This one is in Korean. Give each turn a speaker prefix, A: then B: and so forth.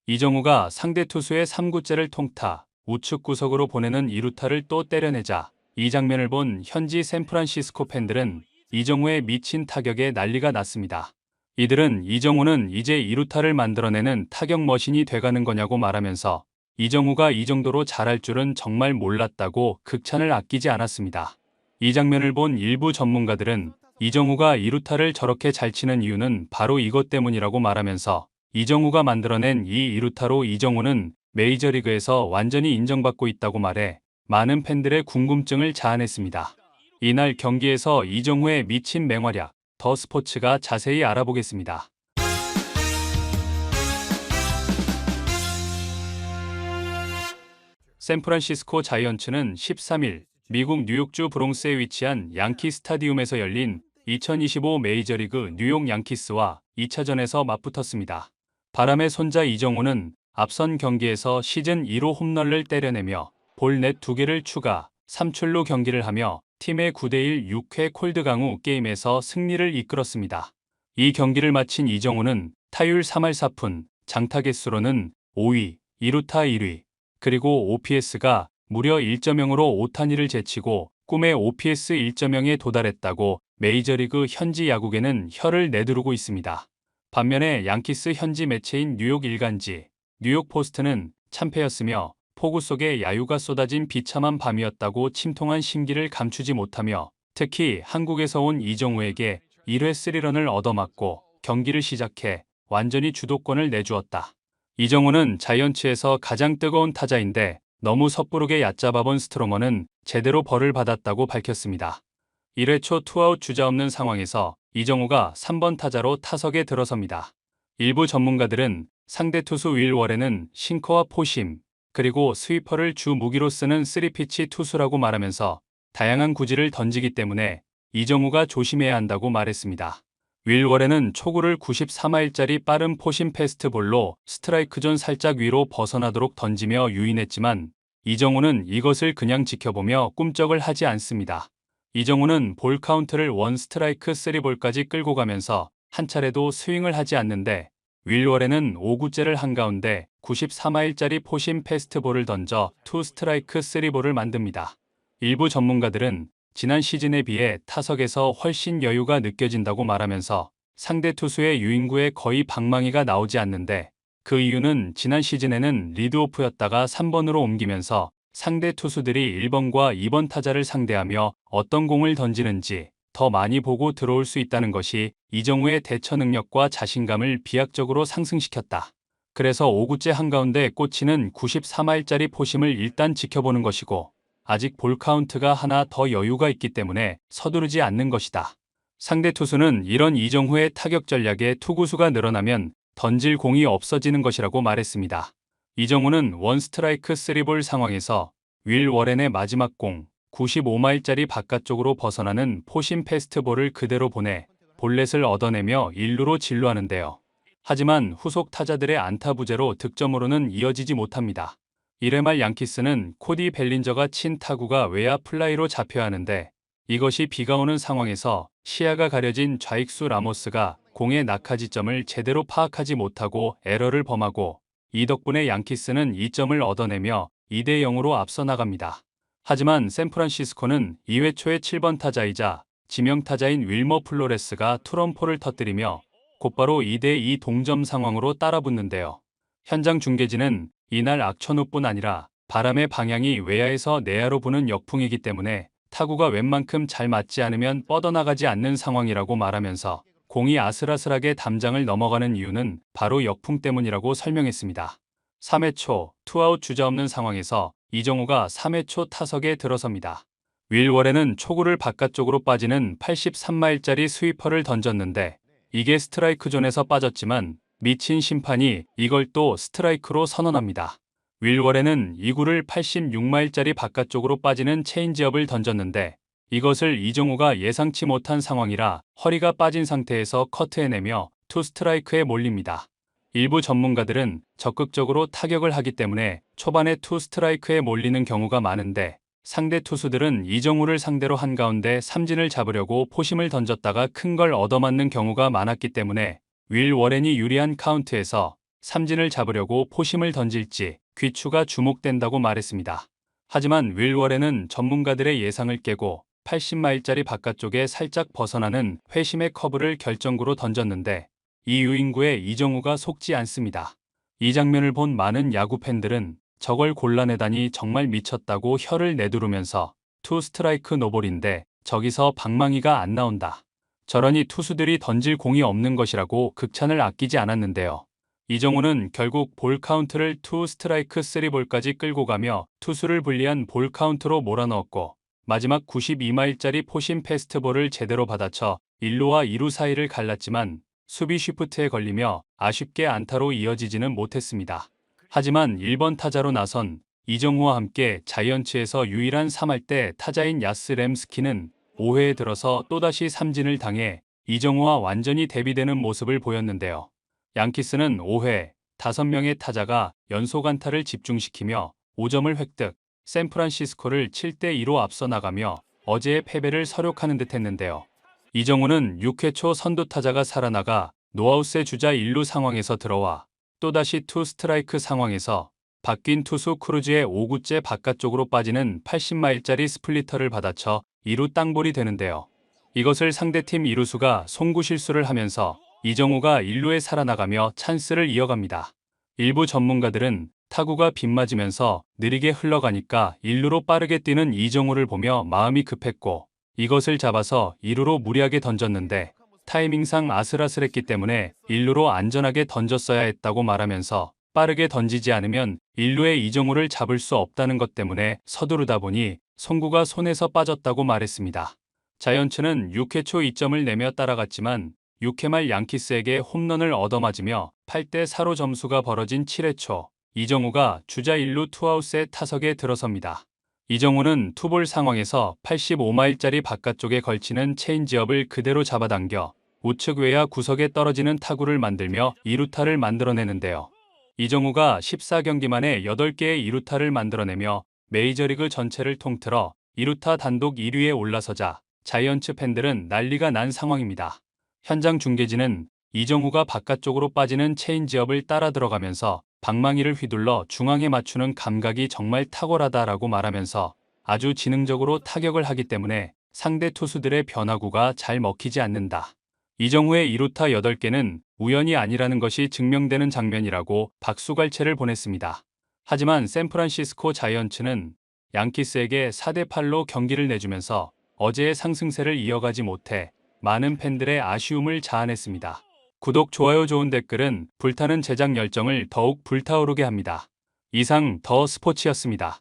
A: 이정우가 상대 투수의 3구째를 통타, 우측 구석으로 보내는 2루타를 또 때려내자 이 장면을 본 현지 샌프란시스코 팬들은 이정우의 미친 타격에 난리가 났습니다. 이들은 이정우는 이제 2루타를 만들어내는 타격 머신이 돼가는 거냐고 말하면서 이정우가 이 정도로 잘할 줄은 정말 몰랐다고 극찬을 아끼지 않았습니다. 이 장면을 본 일부 전문가들은 이정우가 2루타를 저렇게 잘 치는 이유는 바로 이것 때문이라고 말하면서 이정우가 만들어낸 이 2루타로 이정우는 메이저리그에서 완전히 인정받고 있다고 말해 많은 팬들의 궁금증을 자아냈습니다. 이날 경기에서 이정우의 미친 맹활약, 더 스포츠가 자세히 알아보겠습니다. 샌프란시스코 자이언츠는 13일 미국 뉴욕주 브롱스에 위치한 양키 스타디움에서 열린 2025 메이저리그 뉴욕 양키스와 2차전에서 맞붙었습니다. 바람의 손자 이정우는 앞선 경기에서 시즌 2호 홈런을 때려내며 볼넷 2개를 추가, 3출루 경기를 하며 팀의 9대1 6회 콜드 강우 게임에서 승리를 이끌었습니다. 이 경기를 마친 이정우는 타율 3할 4푼, 장타 개수로는 5위, 2루타 1위, 그리고 OPS가 무려 1.0으로 오타니를 제치고 꿈의 OPS 1.0에 도달했다고 메이저리그 현지 야구계는 혀를 내두르고 있습니다. 반면에 양키스 현지 매체인 뉴욕 일간지, 뉴욕 포스트는 참패였으며 폭우 속에 야유가 쏟아진 비참한 밤이었다고 침통한 심기를 감추지 못하며 특히 한국에서 온 이정우에게 1회 3런을 얻어맞고 경기를 시작해 완전히 주도권을 내주었다. 이정우는 자이언츠에서 가장 뜨거운 타자인데 너무 섣부르게 얕잡아본 스트로머는 제대로 벌을 받았다고 밝혔습니다. 1회 초 투아웃 주자 없는 상황에서 이정우가 3번 타자로 타석에 들어섭니다. 일부 전문가들은 상대 투수 윌 워렌은 싱커와 포심, 그리고 스위퍼를 주 무기로 쓰는 3피치 투수라고 말하면서 다양한 구질을 던지기 때문에 이정우가 조심해야 한다고 말했습니다. 윌 워렌은 초구를 93마일짜리 빠른 포심 패스트볼로 스트라이크 존 살짝 위로 벗어나도록 던지며 유인했지만 이정우는 이것을 그냥 지켜보며 꿈쩍을 하지 않습니다. 이정우는 볼 카운트를 1 스트라이크 3볼까지 끌고 가면서 한 차례도 스윙을 하지 않는데 윌 워렌은 5구째를 한가운데 94마일짜리 포심 패스트볼을 던져 2 스트라이크 3볼을 만듭니다. 일부 전문가들은 지난 시즌에 비해 타석에서 훨씬 여유가 느껴진다고 말하면서 상대 투수의 유인구에 거의 방망이가 나오지 않는데 그 이유는 지난 시즌에는 리드오프였다가 3번으로 옮기면서 상대 투수들이 1번과 2번 타자를 상대하며 어떤 공을 던지는지 더 많이 보고 들어올 수 있다는 것이 이정우의 대처 능력과 자신감을 비약적으로 상승시켰다. 그래서 5구째 한가운데 꽂히는 94마일짜리 포심을 일단 지켜보는 것이고 아직 볼 카운트가 하나 더 여유가 있기 때문에 서두르지 않는 것이다. 상대 투수는 이런 이정우의 타격 전략에 투구수가 늘어나면 던질 공이 없어지는 것이라고 말했습니다. 이정우는 1 스트라이크 3볼 상황에서 윌 워렌의 마지막 공 95마일짜리 바깥쪽으로 벗어나는 포심 패스트볼을 그대로 보내 볼넷을 얻어내며 1루로 진루하는데요. 하지만 후속 타자들의 안타 부재로 득점으로는 이어지지 못합니다. 1회 말 양키스는 코디 벨린저가 친 타구가 외야 플라이로 잡혀야 하는데 이것이 비가 오는 상황에서 시야가 가려진 좌익수 라모스가 공의 낙하지점을 제대로 파악하지 못하고 에러를 범하고 이 덕분에 양키스는 2점을 얻어내며 2대 0으로 앞서 나갑니다. 하지만 샌프란시스코는 2회 초에 7번 타자이자 지명타자인 윌머 플로레스가 투런포를 터뜨리며 곧바로 2대2 동점 상황으로 따라붙는데요. 현장 중계진은 이날 악천후뿐 아니라 바람의 방향이 외야에서 내야로 부는 역풍이기 때문에 타구가 웬만큼 잘 맞지 않으면 뻗어나가지 않는 상황이라고 말하면서 공이 아슬아슬하게 담장을 넘어가는 이유는 바로 역풍 때문이라고 설명했습니다. 3회 초 투아웃 주자 없는 상황에서 이정우가 3회 초 타석에 들어섭니다. 윌 워렌은 초구를 바깥쪽으로 빠지는 83마일짜리 스위퍼를 던졌는데 이게 스트라이크 존에서 빠졌지만 미친 심판이 이걸 또 스트라이크로 선언합니다. 윌 워렌은 2구를 86마일짜리 바깥쪽으로 빠지는 체인지업을 던졌는데 이것을 이정우가 예상치 못한 상황이라 허리가 빠진 상태에서 커트해내며 투 스트라이크에 몰립니다. 일부 전문가들은 적극적으로 타격을 하기 때문에 초반에 투 스트라이크에 몰리는 경우가 많은데 상대 투수들은 이정우를 상대로 한가운데 삼진을 잡으려고 포심을 던졌다가 큰 걸 얻어맞는 경우가 많았기 때문에 윌 워렌이 유리한 카운트에서 삼진을 잡으려고 포심을 던질지 귀추가 주목된다고 말했습니다. 하지만 윌 워렌은 전문가들의 예상을 깨고 80마일짜리 바깥쪽에 살짝 벗어나는 회심의 커브를 결정구로 던졌는데 이 유인구에 이정우가 속지 않습니다. 이 장면을 본 많은 야구 팬들은 저걸 골라내다니 정말 미쳤다고 혀를 내두르면서 투 스트라이크 노볼인데 저기서 방망이가 안 나온다. 저러니 투수들이 던질 공이 없는 것이라고 극찬을 아끼지 않았는데요. 이정우는 결국 볼 카운트를 투 스트라이크 3볼까지 끌고 가며 투수를 불리한 볼 카운트로 몰아넣었고 마지막 92마일짜리 포심 패스트볼을 제대로 받아쳐 1루와 2루 사이를 갈랐지만 수비 쉬프트에 걸리며 아쉽게 안타로 이어지지는 못했습니다. 하지만 1번 타자로 나선 이정우와 함께 자이언츠에서 유일한 3할대 타자인 야스 램스키는 5회에 들어서 또다시 삼진을 당해 이정우와 완전히 대비되는 모습을 보였는데요. 양키스는 5회 5명의 타자가 연속 안타를 집중시키며 5점을 획득, 샌프란시스코를 7대2로 앞서 나가며 어제의 패배를 서력하는 듯했는데요. 이정우는 6회 초 선두 타자가 살아나가 노아웃의 주자 1루 상황에서 들어와 또다시 투 스트라이크 상황에서 바뀐 투수 크루즈의 5구째 바깥쪽으로 빠지는 80마일짜리 스플리터를 받아쳐 2루 땅볼이 되는데요. 이것을 상대팀 이루수가 송구 실수를 하면서 이정우가 1루에 살아나가며 찬스를 이어갑니다. 일부 전문가들은 타구가 빗맞으면서 느리게 흘러가니까 1루로 빠르게 뛰는 이정우를 보며 마음이 급했고 이것을 잡아서 2루로 무리하게 던졌는데 타이밍상 아슬아슬했기 때문에 1루로 안전하게 던졌어야 했다고 말하면서 빠르게 던지지 않으면 1루에 이정우를 잡을 수 없다는 것 때문에 서두르다 보니 송구가 손에서 빠졌다고 말했습니다. 자이언츠는 6회 초 2점을 내며 따라갔지만 6회 말 양키스에게 홈런을 얻어맞으며 8대4로 점수가 벌어진 7회 초 이정우가 주자 1루 투아웃의 타석에 들어섭니다. 이정우는 투볼 상황에서 85마일짜리 바깥쪽에 걸치는 체인지업을 그대로 잡아당겨 우측 외야 구석에 떨어지는 타구를 만들며 2루타를 만들어내는데요. 이정우가 14경기 만에 8개의 2루타를 만들어내며 메이저리그 전체를 통틀어 2루타 단독 1위에 올라서자 자이언츠 팬들은 난리가 난 상황입니다. 현장 중계진은 이정우가 바깥쪽으로 빠지는 체인지업을 따라 들어가면서 방망이를 휘둘러 중앙에 맞추는 감각이 정말 탁월하다라고 말하면서 아주 지능적으로 타격을 하기 때문에 상대 투수들의 변화구가 잘 먹히지 않는다. 이정우의 2루타 8개는 우연이 아니라는 것이 증명되는 장면이라고 박수갈채를 보냈습니다. 하지만 샌프란시스코 자이언츠는 양키스에게 4대8로 경기를 내주면서 어제의 상승세를 이어가지 못해 많은 팬들의 아쉬움을 자아냈습니다. 구독, 좋아요, 좋은 댓글은 불타는 제작 열정을 더욱 불타오르게 합니다. 이상 더 스포츠였습니다.